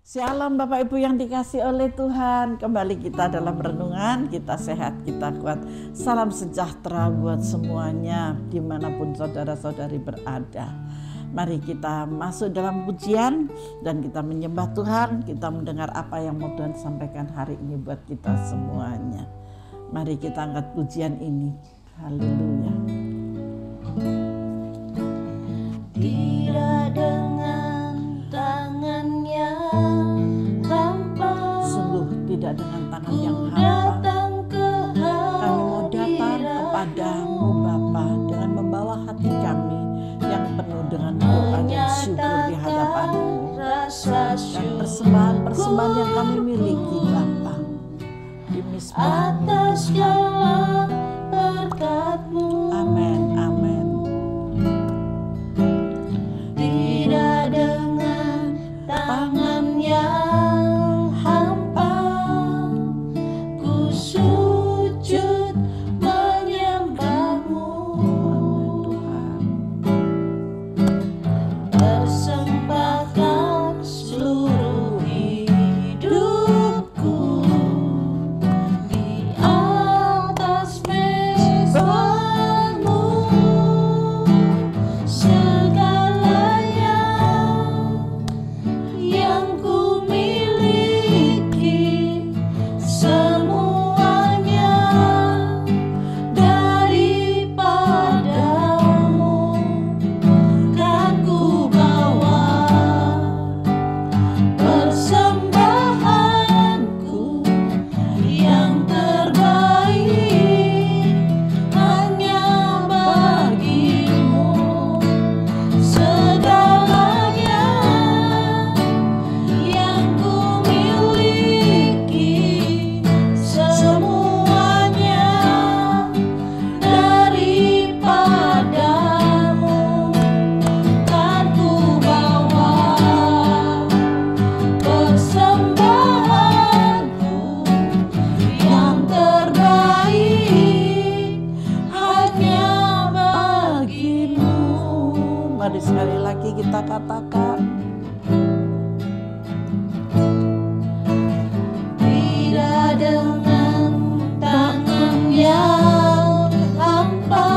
Shalom Bapak Ibu yang dikasih oleh Tuhan. Kembali kita dalam renungan, kita sehat, kita kuat. Salam sejahtera buat semuanya dimanapun saudara-saudari berada. Mari kita masuk dalam pujian dan kita menyembah Tuhan. Kita mendengar apa yang mau Tuhan sampaikan hari ini buat kita semuanya. Mari kita angkat pujian ini. Haleluya. Tidak dengan tangan yang hampa, Sungguh tidak dengan tangan yang hampa. datang ke Kami mau datang kepadamu Bapa dengan membawa hati kami yang penuh dengan doa dan syukur di hadapanmu. rasa Dan persembahan-persembahan yang kami miliki Bapa di misbah. atas segala berkat-Mu. Amin, amin. Tidak dengan tangan yang hampa, ku sujud menyembah-Mu. Tuhan, Persembahkan seluruh hidupku di atas mezbah-Mu. Segalanya yang ku miliki, semuanya daripada-Mu. Kan ku bawa persembahanku yang terbaik hanya bagi-Mu. Segalanya yang ku miliki, semuanya daripada-Mu. Kan ku bawa persembahanku yang terbaik hanya bagi-Mu. mari sekali lagi kita katakan, Tidak dengan tangan yang hampa,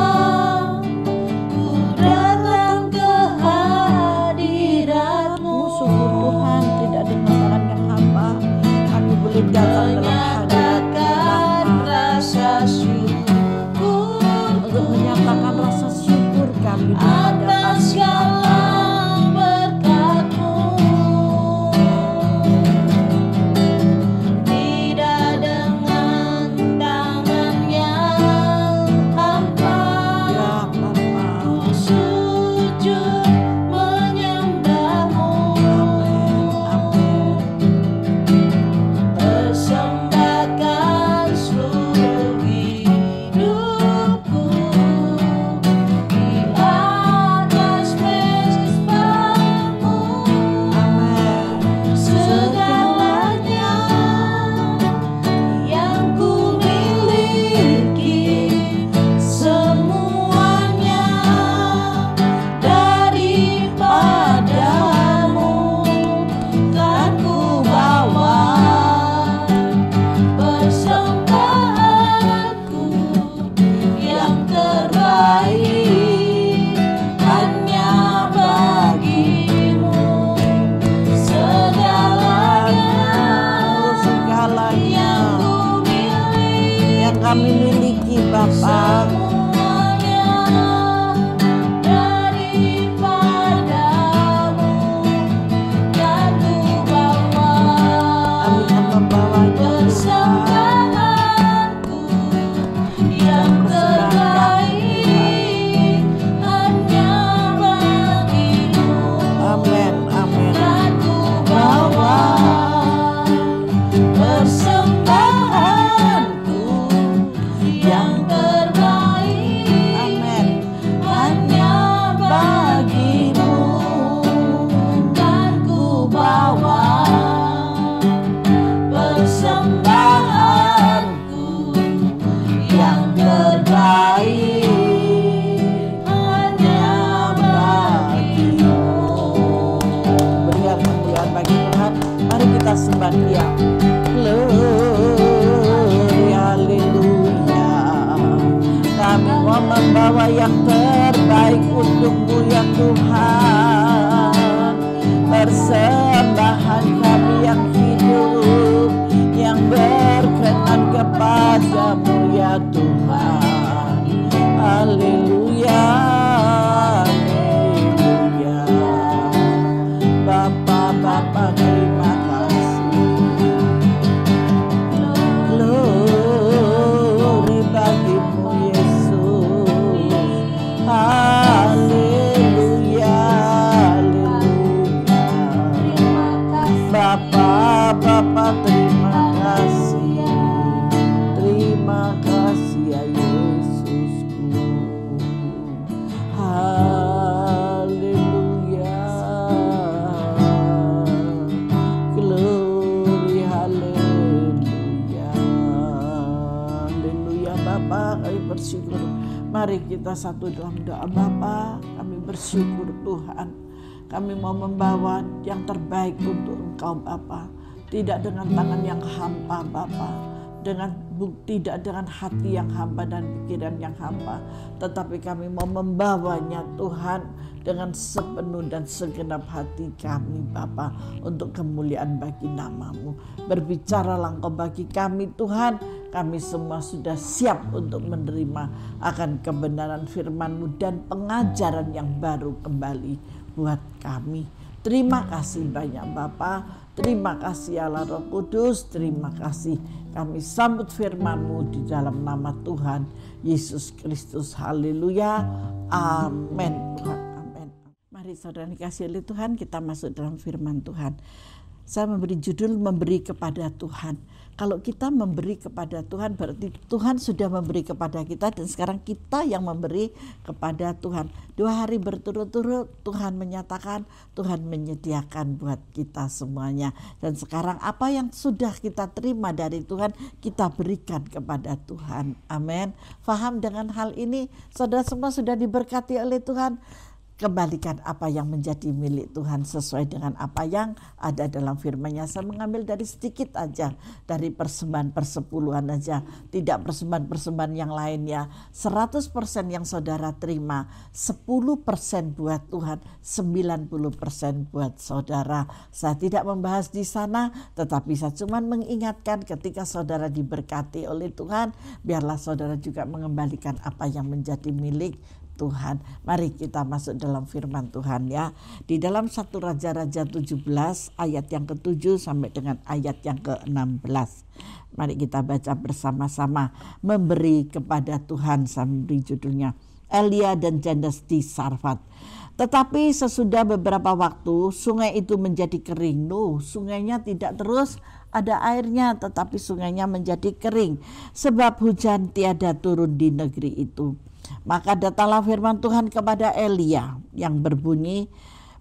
ku datang ke hadirat-Mu. sungguh Tuhan tidak dengan tangan yang hampa. Kami boleh datang dalam hadirat Menyatakan rasa syukur untuk menyatakan rasa syukur kami di hadapan atas segala berkat-Mu. Tidak dengan tangan yang hampa, ya Bapa. ku sujud menyembah-Mu. Amin, Persembahkan seluruh hidupku di terbaik untuk-Mu ya Tuhan. Persembahan kami yang hidup, yang berkenan kepada-Mu ya Tuhan. Haleluya, haleluya. Bapa terima kasih. Glory bagi-Mu Yesus. Haleluya, haleluya. Bapa terima kasih. Terima kasih ya Yesusku. Haleluya. Glory, haleluya. Haleluya Bapa, kami bersyukur. Mari kita satu dalam doa. Bapa, kami bersyukur Tuhan. Kami mau membawa yang terbaik untuk Engkau Bapa. Tidak dengan tangan yang hampa Bapa, tidak dengan hati yang hampa dan pikiran yang hampa, tetapi kami mau membawanya Tuhan dengan sepenuh dan segenap hati kami Bapa, untuk kemuliaan bagi nama-Mu. Berbicaralah Engkau bagi kami Tuhan. Kami semua sudah siap untuk menerima akan kebenaran firman-Mu dan pengajaran yang baru kembali buat kami. Terima kasih banyak Bapa. Terima kasih Allah Roh Kudus. Terima kasih. Kami sambut firman-Mu di dalam nama Tuhan Yesus Kristus. Haleluya. Amin. Tuhan, amin. Mari saudara dikasihi oleh Tuhan, kita masuk dalam firman Tuhan. Saya memberi judul memberi kepada Tuhan. Kalau kita memberi kepada Tuhan, berarti Tuhan sudah memberi kepada kita dan sekarang kita yang memberi kepada Tuhan. 2 hari berturut-turut Tuhan menyatakan, Tuhan menyediakan buat kita semuanya. Dan sekarang apa yang sudah kita terima dari Tuhan, kita berikan kepada Tuhan. Amin. Faham dengan hal ini? Saudara semua sudah diberkati oleh Tuhan. Kembalikan apa yang menjadi milik Tuhan sesuai dengan apa yang ada dalam firman-Nya. Saya mengambil dari sedikit aja, dari persembahan persepuluhan aja, tidak persembahan-persembahan yang lainnya. 100% yang saudara terima, 10% buat Tuhan, 90% buat saudara. Saya tidak membahas di sana, tetapi saya cuma mengingatkan ketika saudara diberkati oleh Tuhan, biarlah saudara juga mengembalikan apa yang menjadi milik Tuhan. Mari kita masuk dalam firman Tuhan ya. Di dalam 1 Raja-Raja 17 ayat yang ke-7 sampai dengan ayat yang ke-16. Mari kita baca bersama-sama. Memberi kepada Tuhan, sambil judulnya. Elia dan janda di Sarfat. Tetapi sesudah beberapa waktu sungai itu menjadi kering. Sungainya tidak terus ada airnya, tetapi sungainya menjadi kering. Sebab hujan tiada turun di negeri itu. Maka datanglah firman Tuhan kepada Elia yang berbunyi,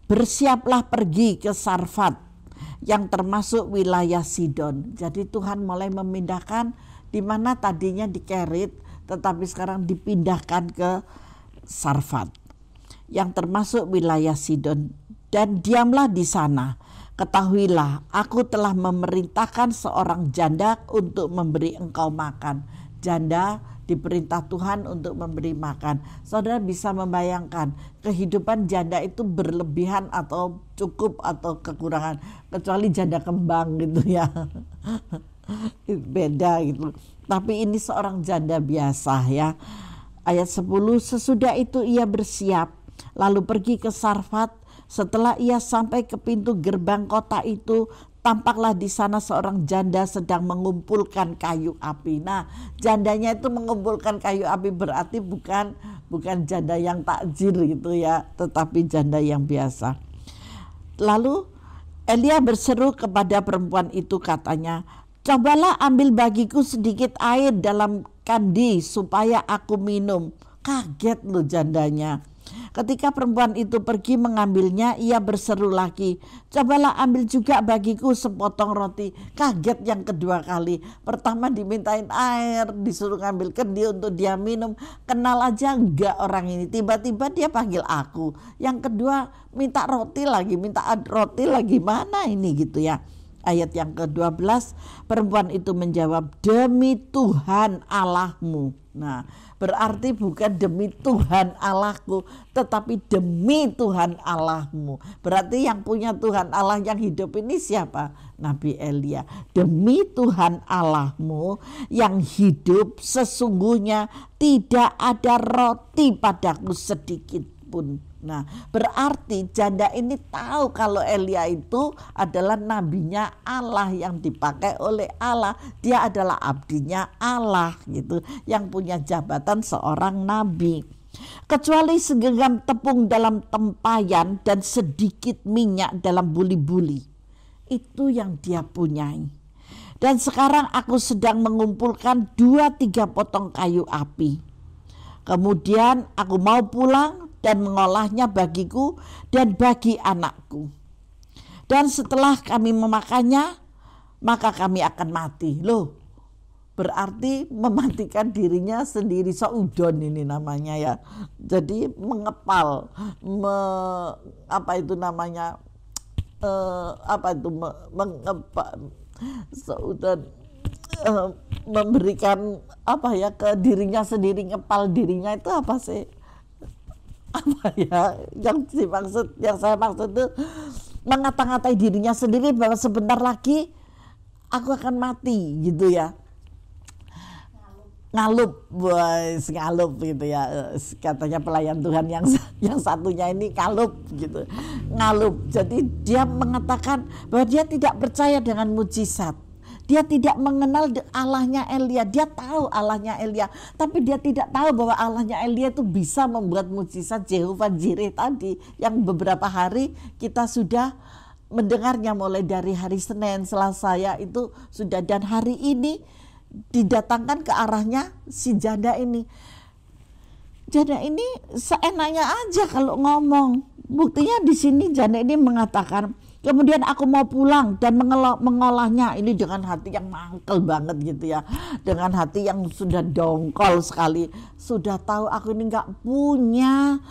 bersiaplah pergi ke Sarfat yang termasuk wilayah Sidon. Jadi Tuhan mulai memindahkan di mana tadinya di Kerit, tetapi sekarang dipindahkan ke Sarfat yang termasuk wilayah Sidon. Dan diamlah di sana. Ketahuilah, aku telah memerintahkan seorang janda untuk memberi engkau makan. Janda diperintah Tuhan untuk memberi makan. Saudara bisa membayangkan kehidupan janda itu berlebihan atau cukup atau kekurangan, kecuali janda kembang gitu ya. Beda gitu. Tapi ini seorang janda biasa ya. Ayat 10, sesudah itu ia bersiap lalu pergi ke Sarfat. Setelah ia sampai ke pintu gerbang kota itu, tampaklah di sana seorang janda sedang mengumpulkan kayu api. Nah, jandanya itu mengumpulkan kayu api berarti bukan janda yang takjil gitu ya, tetapi janda yang biasa. Lalu Elia berseru kepada perempuan itu, katanya, cobalah ambil bagiku sedikit air dalam kandi supaya aku minum. Kaget loh jandanya. Ketika perempuan itu pergi mengambilnya, ia berseru lagi, cobalah ambil juga bagiku sepotong roti. Kaget yang kedua kali. Pertama dimintain air, disuruh ngambil kendi untuk dia minum. Kenal aja enggak orang ini. Tiba-tiba dia panggil aku. Yang kedua minta roti lagi, mana ini gitu ya. Ayat yang ke-12, perempuan itu menjawab, demi Tuhan Allahmu. Nah, berarti bukan demi Tuhan Allahku, tetapi demi Tuhan Allahmu. Berarti yang punya Tuhan Allah yang hidup ini siapa? Nabi Elia. Demi Tuhan Allahmu yang hidup, sesungguhnya tidak ada roti padaku sedikit pun. Nah, berarti janda ini tahu kalau Elia itu adalah nabinya Allah yang dipakai oleh Allah. Dia adalah abdinya Allah gitu, yang punya jabatan seorang nabi. Kecuali segenggam tepung dalam tempayan dan sedikit minyak dalam buli-buli. Itu yang dia punyai. Dan sekarang aku sedang mengumpulkan 2-3 potong kayu api. Kemudian aku mau pulang dan mengolahnya bagiku dan bagi anakku. Dan setelah kami memakannya, maka kami akan mati. Loh, berarti mematikan dirinya sendiri. Saudon ini namanya ya. Jadi mengepal, saudon, memberikan ke dirinya sendiri, ngepal dirinya itu apa sih? Yang saya maksud itu mengata-ngatai dirinya sendiri bahwa sebentar lagi aku akan mati gitu ya. Ngalup gitu ya, katanya pelayan Tuhan yang satunya ini ngalup gitu. Ngalup. Jadi dia mengatakan bahwa dia tidak percaya dengan mujizat. Dia tidak mengenal Allahnya Elia. Dia tahu Allahnya Elia, tapi dia tidak tahu bahwa Allahnya Elia itu bisa membuat mujizat Jehovah Jireh tadi, yang beberapa hari kita sudah mendengarnya, mulai dari hari Senin, Selasa ya itu sudah, dan hari ini didatangkan ke arahnya si janda ini. Janda ini seenaknya aja kalau ngomong. Buktinya di sini janda ini mengatakan, kemudian aku mau pulang dan mengolahnya. Ini dengan hati yang mangkel banget gitu ya, dengan hati yang sudah dongkol sekali. Sudah tahu aku ini nggak punya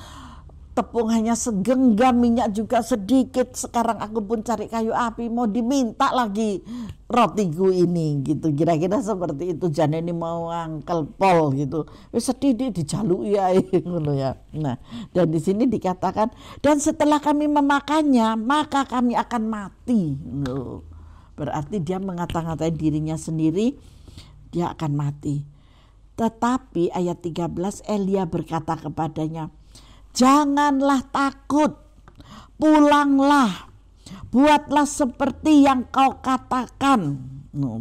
tepung, hanya segenggam, minyak juga sedikit. Sekarang aku pun cari kayu api, mau diminta lagi rotiku ini gitu. Kira-kira seperti itu. Janda ini mau angkel pol gitu. Sedih dijaluk ya ngono ya. Nah, dan di sini dikatakan, dan setelah kami memakannya, maka kami akan mati. Loh. Berarti dia mengata-ngatai dirinya sendiri, dia akan mati. Tetapi ayat 13, Elia berkata kepadanya, janganlah takut, pulanglah, buatlah seperti yang kau katakan.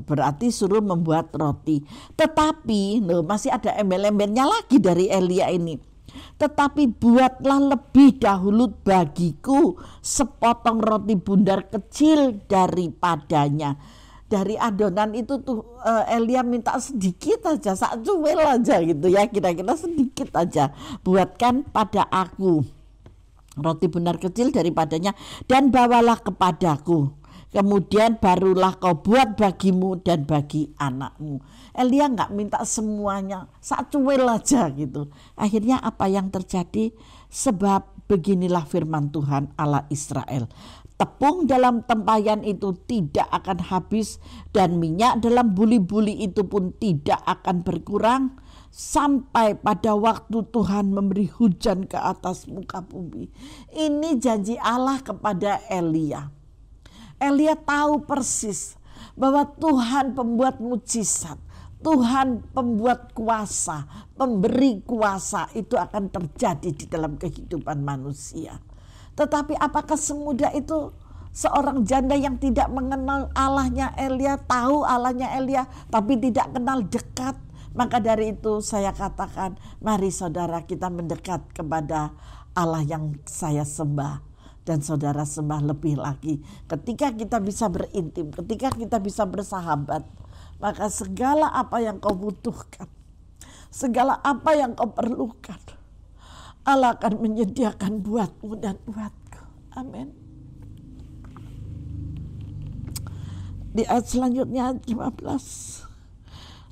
Berarti suruh membuat roti. Tetapi masih ada embel-embelnya lagi dari Elia ini. Tetapi buatlah lebih dahulu bagiku sepotong roti bundar kecil daripadanya. Dari adonan itu tuh Elia minta sedikit aja, sak cuwil aja gitu ya, kira-kira sedikit aja. Buatkan pada aku roti bundar kecil daripadanya dan bawalah kepadaku. Kemudian barulah kau buat bagimu dan bagi anakmu. Elia nggak minta semuanya, sak cuwil aja gitu. Akhirnya apa yang terjadi? Sebab beginilah firman Tuhan Allah Israel. Tepung dalam tempayan itu tidak akan habis, dan minyak dalam buli-buli itu pun tidak akan berkurang sampai pada waktu Tuhan memberi hujan ke atas muka bumi. Ini janji Allah kepada Elia. Elia tahu persis bahwa Tuhan pembuat mujizat, Tuhan pembuat kuasa, pemberi kuasa itu akan terjadi di dalam kehidupan manusia. Tetapi apakah semudah itu seorang janda yang tidak mengenal Allahnya Elia, tahu Allahnya Elia, tapi tidak kenal dekat? Maka dari itu saya katakan, mari saudara kita mendekat kepada Allah yang saya sembah dan saudara sembah lebih lagi. Ketika kita bisa berintim, ketika kita bisa bersahabat, maka segala apa yang kau butuhkan, segala apa yang kau perlukan, Allah akan menyediakan buatmu dan buatku. Amin. Di ayat selanjutnya 15.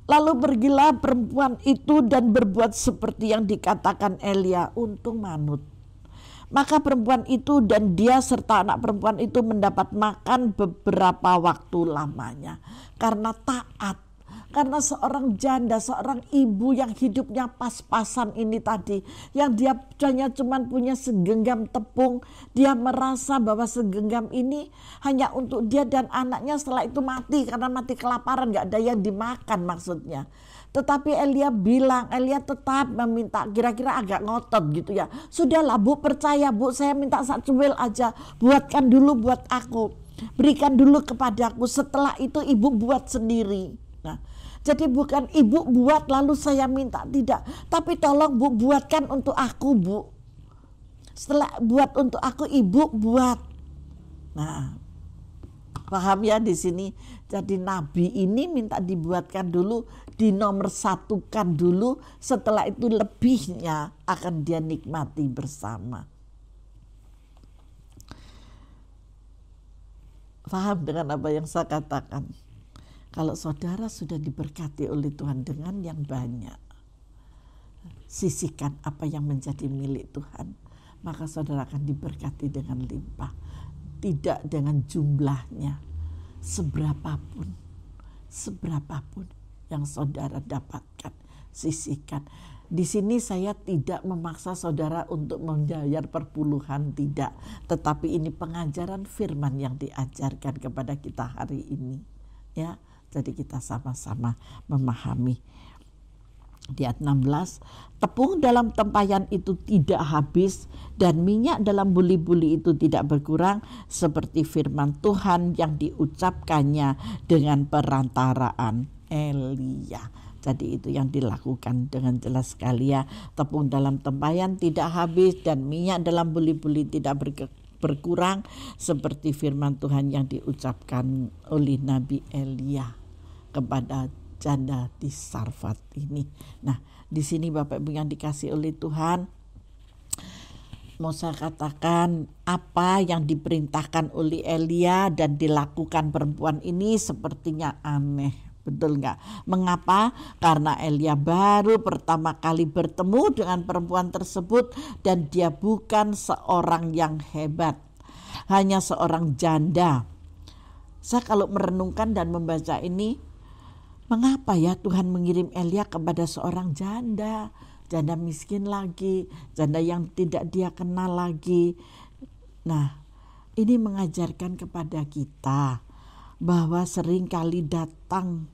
Lalu pergilah perempuan itu dan berbuat seperti yang dikatakan Elia, untung manut. Maka perempuan itu dan dia serta anak perempuan itu mendapat makan beberapa waktu lamanya. Karena taat, Karena seorang janda, seorang ibu yang hidupnya pas-pasan ini tadi, yang dia hanya cuma punya segenggam tepung, dia merasa bahwa segenggam ini hanya untuk dia dan anaknya, setelah itu mati karena mati kelaparan, gak ada yang dimakan maksudnya. Tetapi Elia tetap meminta, kira-kira agak ngotot gitu ya. Sudahlah Bu, percaya Bu, saya minta 1 cuil aja, buatkan dulu buat aku, berikan dulu kepadaku, setelah itu ibu buat sendiri. Nah, jadi bukan ibu buat lalu saya minta, tidak. Tapi tolong Bu, buatkan untuk aku Bu. Setelah buat untuk aku, ibu buat. Nah, paham ya di sini. Jadi nabi ini minta dibuatkan dulu, dinomor satukan dulu. Setelah itu lebihnya akan dia nikmati bersama. Paham dengan apa yang saya katakan? Kalau saudara sudah diberkati oleh Tuhan dengan yang banyak, sisihkan apa yang menjadi milik Tuhan, maka saudara akan diberkati dengan limpah. Tidak dengan jumlahnya, seberapapun yang saudara dapatkan, sisihkan. Di sini saya tidak memaksa saudara untuk membayar perpuluhan, tidak. Tetapi ini pengajaran firman yang diajarkan kepada kita hari ini, ya. Jadi kita sama-sama memahami. Di ayat 16, tepung dalam tempayan itu tidak habis dan minyak dalam buli-buli itu tidak berkurang, seperti firman Tuhan yang diucapkannya dengan perantaraan Elia. Jadi itu yang dilakukan dengan jelas sekali ya. Tepung dalam tempayan tidak habis dan minyak dalam buli-buli tidak berkurang, seperti firman Tuhan yang diucapkan oleh Nabi Elia kepada janda di Sarfat ini. Nah, di sini Bapak Ibu yang dikasih oleh Tuhan, mau saya katakan apa yang diperintahkan oleh Elia dan dilakukan perempuan ini sepertinya aneh. Betul nggak? Mengapa? Karena Elia baru pertama kali bertemu dengan perempuan tersebut dan dia bukan seorang yang hebat, hanya seorang janda. Saya kalau merenungkan dan membaca ini, mengapa ya Tuhan mengirim Elia kepada seorang janda miskin lagi, janda yang tidak dia kenal lagi. Nah, ini mengajarkan kepada kita bahwa seringkali datang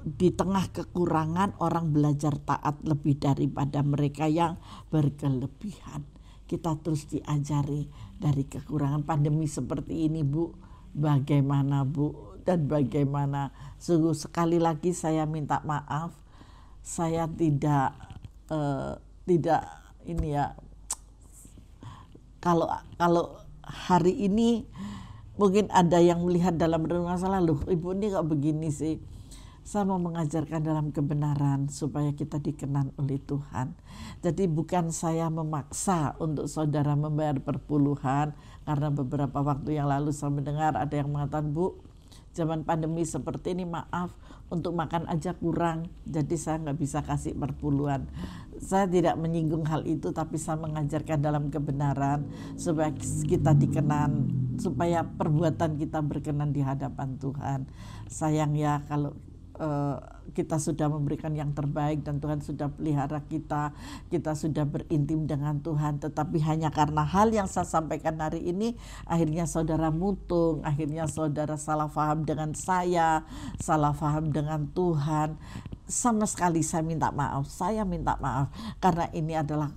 di tengah kekurangan orang belajar taat lebih daripada mereka yang berkelebihan. Kita terus diajari dari kekurangan. Pandemi seperti ini Bu, bagaimana Bu, dan bagaimana. Sungguh sekali lagi saya minta maaf, saya tidak ini ya, kalau hari ini mungkin ada yang melihat dalam renungan saya, loh Ibu ini kok begini sih. Saya mau mengajarkan dalam kebenaran supaya kita dikenan oleh Tuhan. Jadi bukan saya memaksa untuk saudara membayar perpuluhan, karena beberapa waktu yang lalu saya mendengar ada yang mengatakan, Bu, zaman pandemi seperti ini maaf, untuk makan aja kurang, jadi saya nggak bisa kasih perpuluhan. Saya tidak menyinggung hal itu, tapi saya mengajarkan dalam kebenaran supaya kita dikenan, supaya perbuatan kita berkenan di hadapan Tuhan. Sayang ya kalau kita sudah memberikan yang terbaik dan Tuhan sudah pelihara kita sudah berintim dengan Tuhan, tetapi hanya karena hal yang saya sampaikan hari ini, akhirnya saudara mutung, akhirnya saudara salah paham dengan saya, salah paham dengan Tuhan. Sama sekali saya minta maaf karena ini adalah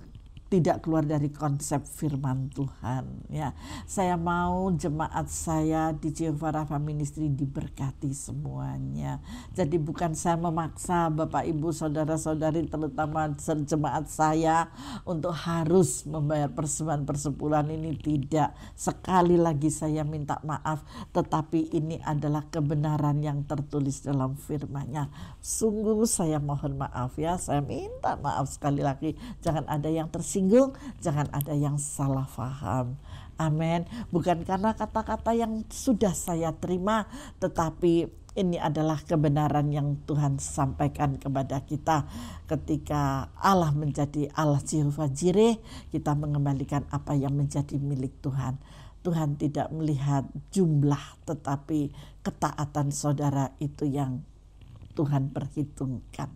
tidak keluar dari konsep firman Tuhan ya. Saya mau jemaat saya di Jehovah Rapha Ministry diberkati semuanya. Jadi bukan saya memaksa Bapak Ibu saudara-saudari, terutama jemaat saya, untuk harus membayar persembahan persepuluhan ini, tidak. Sekali lagi saya minta maaf, tetapi ini adalah kebenaran yang tertulis dalam firman-Nya. Sungguh saya mohon maaf ya, saya minta maaf sekali lagi. Jangan ada yang tersinggung, jangan ada yang salah paham. Amin. Bukan karena kata-kata yang sudah saya terima, tetapi ini adalah kebenaran yang Tuhan sampaikan kepada kita. Ketika Allah menjadi Allah Jehovah Jireh, kita mengembalikan apa yang menjadi milik Tuhan. Tuhan tidak melihat jumlah, tetapi ketaatan saudara itu yang Tuhan perhitungkan.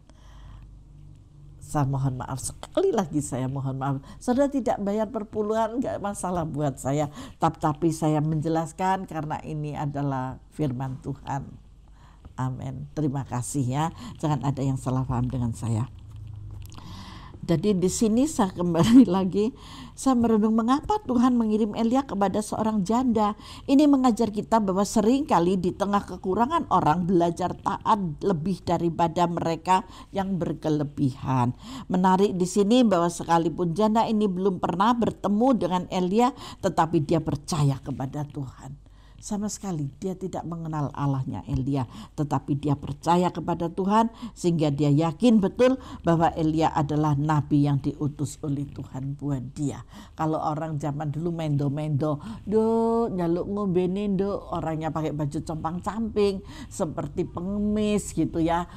Saya mohon maaf, sekali lagi saya mohon maaf. Saudara tidak bayar perpuluhan, enggak masalah buat saya. Tapi saya menjelaskan karena ini adalah firman Tuhan. Amin. Terima kasih ya. Jangan ada yang salah paham dengan saya. Jadi di sini saya kembali lagi, saya merenung mengapa Tuhan mengirim Elia kepada seorang janda. Ini mengajar kita bahwa sering kali di tengah kekurangan orang belajar taat lebih daripada mereka yang berkelebihan. Menarik di sini bahwa sekalipun janda ini belum pernah bertemu dengan Elia, tetapi dia percaya kepada Tuhan. Sama sekali dia tidak mengenal Allahnya Elia, tetapi dia percaya kepada Tuhan sehingga dia yakin betul bahwa Elia adalah nabi yang diutus oleh Tuhan buat dia. Kalau orang zaman dulu mendo-mendo, nyaluk ngombene orangnya pakai baju compang-camping seperti pengemis gitu ya.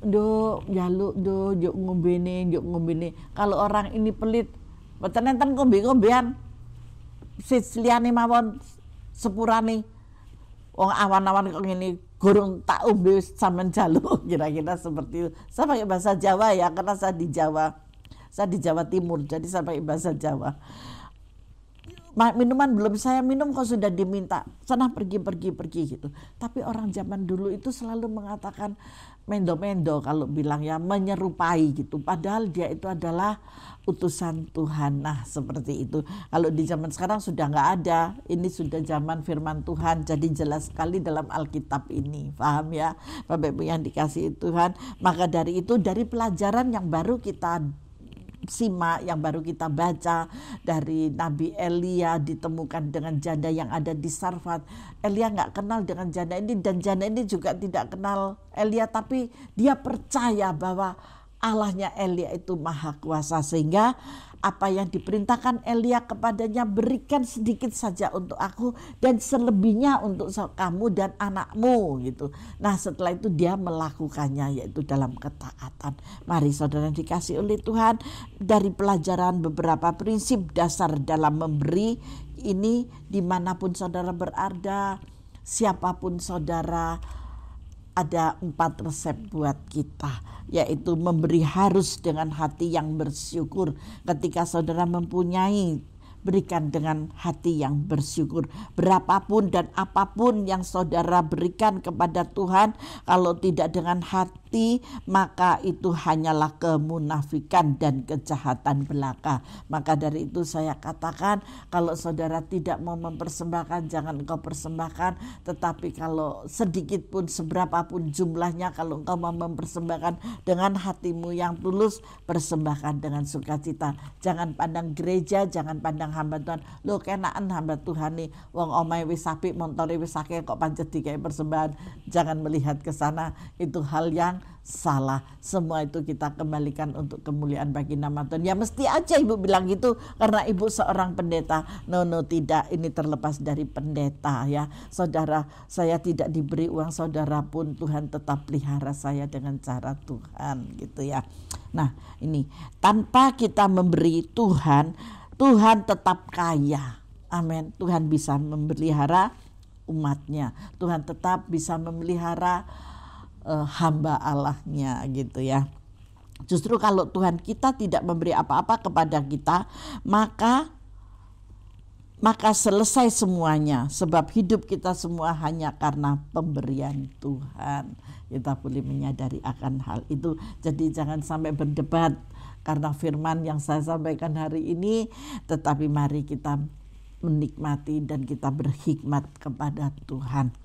Nyaluk yuk ngombene. Kalau orang ini pelit, mboten enten ngombe-ngombean. Sisliane mawon sepurane. Wong awan-awan kok ngene gurung tak umbe sampean jaluk, kira-kira seperti itu. Saya pakai bahasa Jawa ya, karena saya di Jawa. Saya di Jawa Timur, jadi saya pakai bahasa Jawa. Minuman belum saya minum kok sudah diminta, sana pergi gitu. Tapi orang zaman dulu itu selalu mengatakan mendo-mendo, kalau bilang ya menyerupai gitu. Padahal dia itu adalah utusan Tuhan. Nah seperti itu. Kalau di zaman sekarang sudah nggak ada. Ini sudah zaman firman Tuhan. Jadi jelas sekali dalam Alkitab ini. Paham ya Bapak Ibu yang dikasihi Tuhan. Maka dari itu, dari pelajaran yang baru kita simak, yang baru kita baca dari Nabi Elia ditemukan dengan janda yang ada di Sarfat. Elia nggak kenal dengan janda ini, dan janda ini juga tidak kenal Elia, tapi dia percaya bahwa Allahnya Elia itu maha kuasa, sehingga apa yang diperintahkan Elia kepadanya, berikan sedikit saja untuk aku dan selebihnya untuk kamu dan anakmu gitu. Nah setelah itu dia melakukannya, yaitu dalam ketaatan. Mari saudara dikasih oleh Tuhan, dari pelajaran beberapa prinsip dasar dalam memberi ini, dimanapun saudara berada, siapapun saudara, ada 4 resep buat kita, yaitu memberi harus dengan hati yang bersyukur. Ketika saudara mempunyai, berikan dengan hati yang bersyukur. Berapapun dan apapun yang saudara berikan kepada Tuhan, kalau tidak dengan hati, maka itu hanyalah kemunafikan dan kejahatan belaka. Maka dari itu saya katakan, kalau saudara tidak mau mempersembahkan, jangan engkau persembahkan. Tetapi kalau sedikit pun, seberapa pun jumlahnya, kalau engkau mau mempersembahkan dengan hatimu yang tulus, persembahkan dengan sukacita. Jangan pandang gereja, jangan pandang hamba Tuhan. Lo kenaan hamba Tuhan nih, wong omahe wis apik, montore wis akeh, kok pancet dikai persembahan. Jangan melihat ke sana, itu hal yang salah. Semua itu kita kembalikan untuk kemuliaan bagi nama Tuhan. Ya mesti aja ibu bilang gitu karena ibu seorang pendeta. No tidak, ini terlepas dari pendeta ya. Saudara, saya tidak diberi uang, saudara pun Tuhan tetap pelihara saya dengan cara Tuhan gitu ya. Nah ini, tanpa kita memberi Tuhan tetap kaya. Amin. Tuhan bisa memelihara umatnya. Tuhan tetap bisa memelihara hamba Allahnya gitu ya. Justru kalau Tuhan kita tidak memberi apa-apa kepada kita, maka selesai semuanya. Sebab hidup kita semua hanya karena pemberian Tuhan. Kita boleh menyadari akan hal itu. Jadi jangan sampai berdebat karena firman yang saya sampaikan hari ini, tetapi mari kita menikmati dan kita berhikmat kepada Tuhan.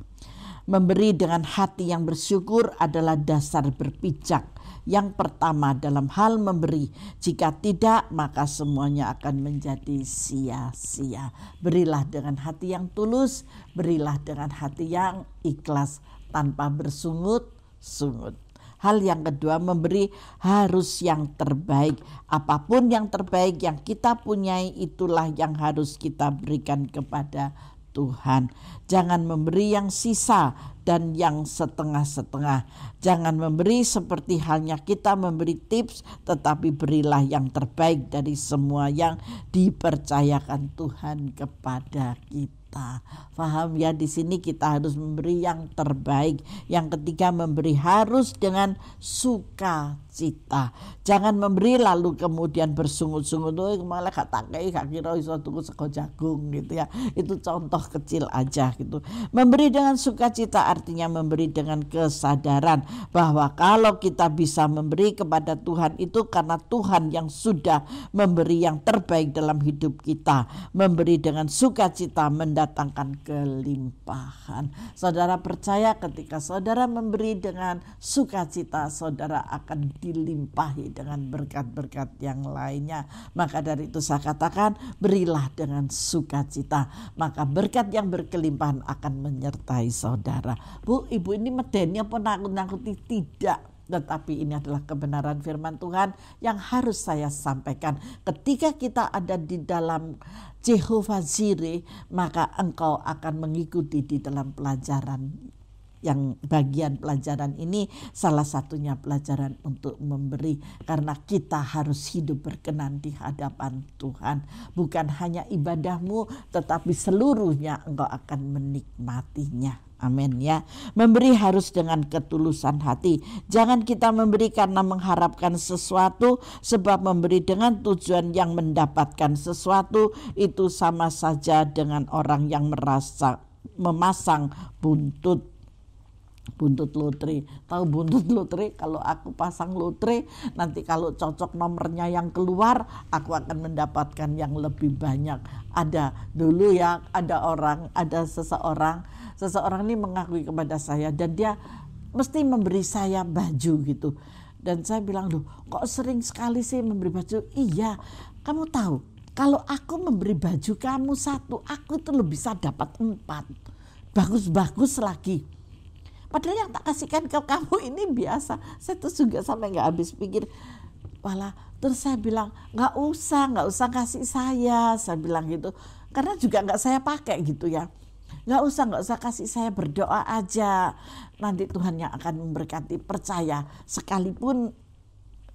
Memberi dengan hati yang bersyukur adalah dasar berpijak yang pertama dalam hal memberi. Jika tidak, maka semuanya akan menjadi sia-sia. Berilah dengan hati yang tulus, berilah dengan hati yang ikhlas tanpa bersungut-sungut. Hal yang kedua, memberi harus yang terbaik. Apapun yang terbaik yang kita punyai, itulah yang harus kita berikan kepada Tuhan. Jangan memberi yang sisa dan yang setengah-setengah. Jangan memberi seperti halnya kita memberi tips, tetapi berilah yang terbaik dari semua yang dipercayakan Tuhan kepada kita. Paham ya, di sini kita harus memberi yang terbaik. Yang ketiga, memberi harus dengan sukacita. Jangan memberi lalu kemudian bersungut-sungut, malah gak kira iso tuku sego jagung gitu ya. Itu contoh kecil aja gitu. Memberi dengan sukacita artinya memberi dengan kesadaran bahwa kalau kita bisa memberi kepada Tuhan itu karena Tuhan yang sudah memberi yang terbaik dalam hidup kita. Memberi dengan sukacita mendatangkan kelimpahan. Saudara percaya ketika saudara memberi dengan sukacita, saudara akan dilimpahi dengan berkat-berkat yang lainnya. Maka dari itu saya katakan, berilah dengan sukacita, maka berkat yang berkelimpahan akan menyertai saudara. Bu, ibu ini medeni apa nakut-nakuti? Tidak. Tetapi ini adalah kebenaran firman Tuhan yang harus saya sampaikan. Ketika kita ada di dalam Jehovah Jireh, maka engkau akan mengikuti di dalam pelajaran. Yang bagian pelajaran ini salah satunya pelajaran untuk memberi. Karena kita harus hidup berkenan di hadapan Tuhan. Bukan hanya ibadahmu, tetapi seluruhnya engkau akan menikmatinya. Amin ya. Memberi harus dengan ketulusan hati. Jangan kita memberi karena mengharapkan sesuatu, sebab memberi dengan tujuan yang mendapatkan sesuatu itu sama saja dengan orang yang memasang buntut lotre. Tahu buntut lotre? Kalau aku pasang lotre, nanti kalau cocok nomornya yang keluar, aku akan mendapatkan yang lebih banyak. Ada dulu ya, ada seseorang ini mengakui kepada saya dan dia mesti memberi saya baju gitu. Dan saya bilang, loh kok sering sekali sih memberi baju? Iya, kamu tahu kalau aku memberi baju kamu 1, aku itu lebih bisa dapat 4. Bagus-bagus lagi. Padahal yang tak kasihkan ke kamu ini biasa. Saya tuh juga sampai gak habis pikir. Terus saya bilang, gak usah kasih saya bilang gitu. Karena juga gak saya pakai gitu ya. Gak usah kasih saya, berdoa aja. Nanti Tuhan yang akan memberkati, percaya. Sekalipun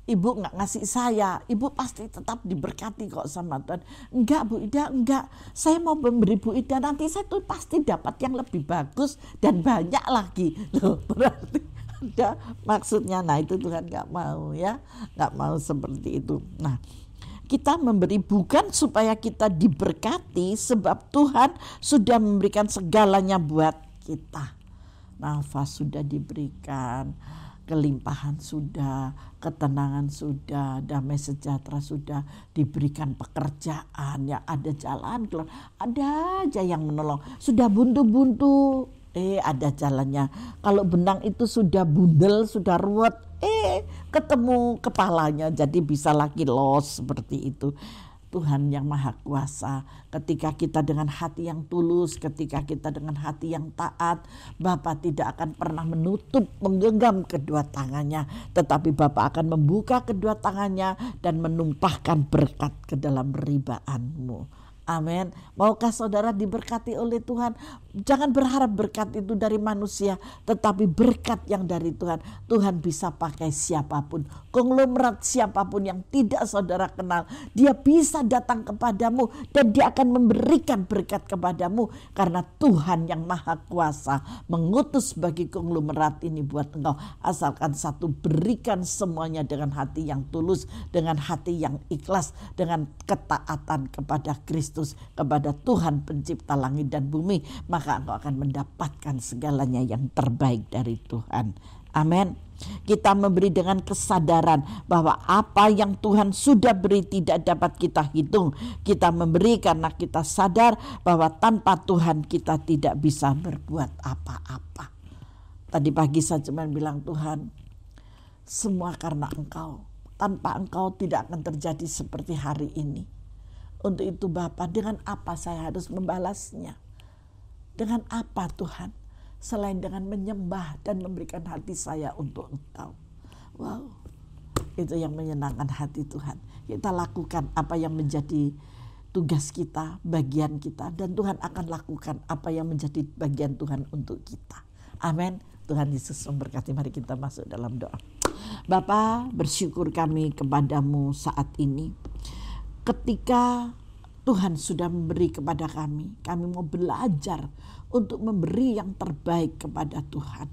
ibu gak ngasih saya, ibu pasti tetap diberkati kok sama Tuhan. Enggak Bu Ida, enggak. Saya mau memberi Bu Ida, nanti saya tuh pasti dapat yang lebih bagus dan banyak lagi. Loh, berarti ada maksudnya. Nah itu Tuhan gak mau ya. Gak mau seperti itu. Nah, kita memberi bukan supaya kita diberkati, sebab Tuhan sudah memberikan segalanya buat kita. Nafas sudah diberikan, kelimpahan sudah, ketenangan sudah, damai sejahtera sudah, diberikan pekerjaan, ya ada jalan keluar, ada aja yang menolong. Sudah buntu-buntu, ada jalannya. Kalau benang itu sudah bundel, sudah ruwet, ketemu kepalanya, jadi bisa lagi los seperti itu. Tuhan yang Maha Kuasa, ketika kita dengan hati yang tulus, ketika kita dengan hati yang taat, Bapa tidak akan pernah menutup, menggenggam kedua tangannya, tetapi Bapa akan membuka kedua tangannya dan menumpahkan berkat ke dalam ribaanmu. Amin. Maukah saudara diberkati oleh Tuhan? Jangan berharap berkat itu dari manusia, tetapi berkat yang dari Tuhan. Tuhan bisa pakai siapapun, konglomerat siapapun yang tidak saudara kenal. Dia bisa datang kepadamu dan dia akan memberikan berkat kepadamu. Karena Tuhan yang Maha Kuasa mengutus bagi konglomerat ini buat engkau. Asalkan satu, berikan semuanya dengan hati yang tulus, dengan hati yang ikhlas, dengan ketaatan kepada Kristus, kepada Tuhan pencipta langit dan bumi, maka engkau akan mendapatkan segalanya yang terbaik dari Tuhan. Amin. Kita memberi dengan kesadaran bahwa apa yang Tuhan sudah beri tidak dapat kita hitung. Kita memberi karena kita sadar bahwa tanpa Tuhan kita tidak bisa berbuat apa-apa. Tadi pagi saya cuma bilang, Tuhan, semua karena Engkau. Tanpa Engkau tidak akan terjadi seperti hari ini. Untuk itu Bapa, dengan apa saya harus membalasnya? Dengan apa Tuhan? Selain dengan menyembah dan memberikan hati saya untuk Engkau. Wow, itu yang menyenangkan hati Tuhan. Kita lakukan apa yang menjadi tugas kita, bagian kita. Dan Tuhan akan lakukan apa yang menjadi bagian Tuhan untuk kita. Amin. Tuhan Yesus memberkati. Mari kita masuk dalam doa. Bapa, bersyukur kami kepadamu saat ini. Ketika Tuhan sudah memberi kepada kami mau belajar untuk memberi yang terbaik kepada Tuhan.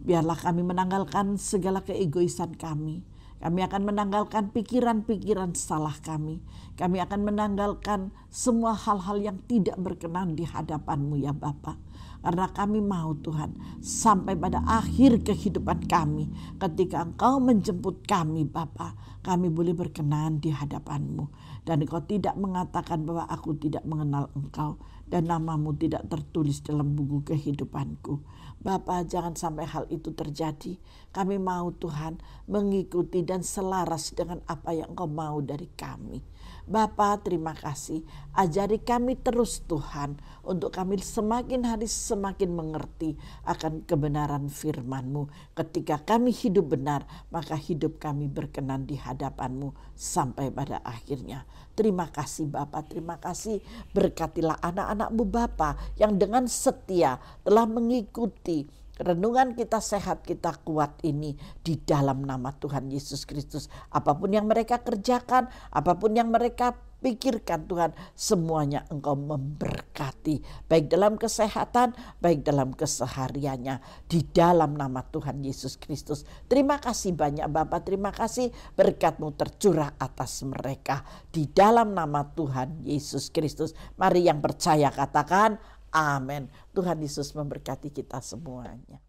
Biarlah kami menanggalkan segala keegoisan kami. Kami akan menanggalkan pikiran-pikiran salah kami. Kami akan menanggalkan semua hal-hal yang tidak berkenan di hadapan-Mu ya Bapa. Karena kami mau Tuhan sampai pada akhir kehidupan kami, ketika Engkau menjemput kami Bapa, kami boleh berkenan di hadapan-Mu. Dan Engkau tidak mengatakan bahwa aku tidak mengenal Engkau dan nama-Mu tidak tertulis dalam buku kehidupanku. Bapa, jangan sampai hal itu terjadi. Kami mau Tuhan mengikuti dan selaras dengan apa yang Engkau mau dari kami. Bapa, terima kasih. Ajari kami terus Tuhan, untuk kami semakin hari semakin mengerti akan kebenaran firman-Mu. Ketika kami hidup benar, maka hidup kami berkenan di hadapan-Mu sampai pada akhirnya. Terima kasih Bapa, terima kasih. Berkatilah anak-anak-Mu Bapa yang dengan setia telah mengikuti renungan Kita Sehat Kita Kuat ini di dalam nama Tuhan Yesus Kristus. Apapun yang mereka kerjakan, apapun yang mereka pikirkan Tuhan, semuanya Engkau memberkati. Baik dalam kesehatan, baik dalam kesehariannya. Di dalam nama Tuhan Yesus Kristus. Terima kasih banyak Bapa, terima kasih berkat-Mu tercurah atas mereka. Di dalam nama Tuhan Yesus Kristus. Mari yang percaya katakan amin. Tuhan Yesus memberkati kita semuanya.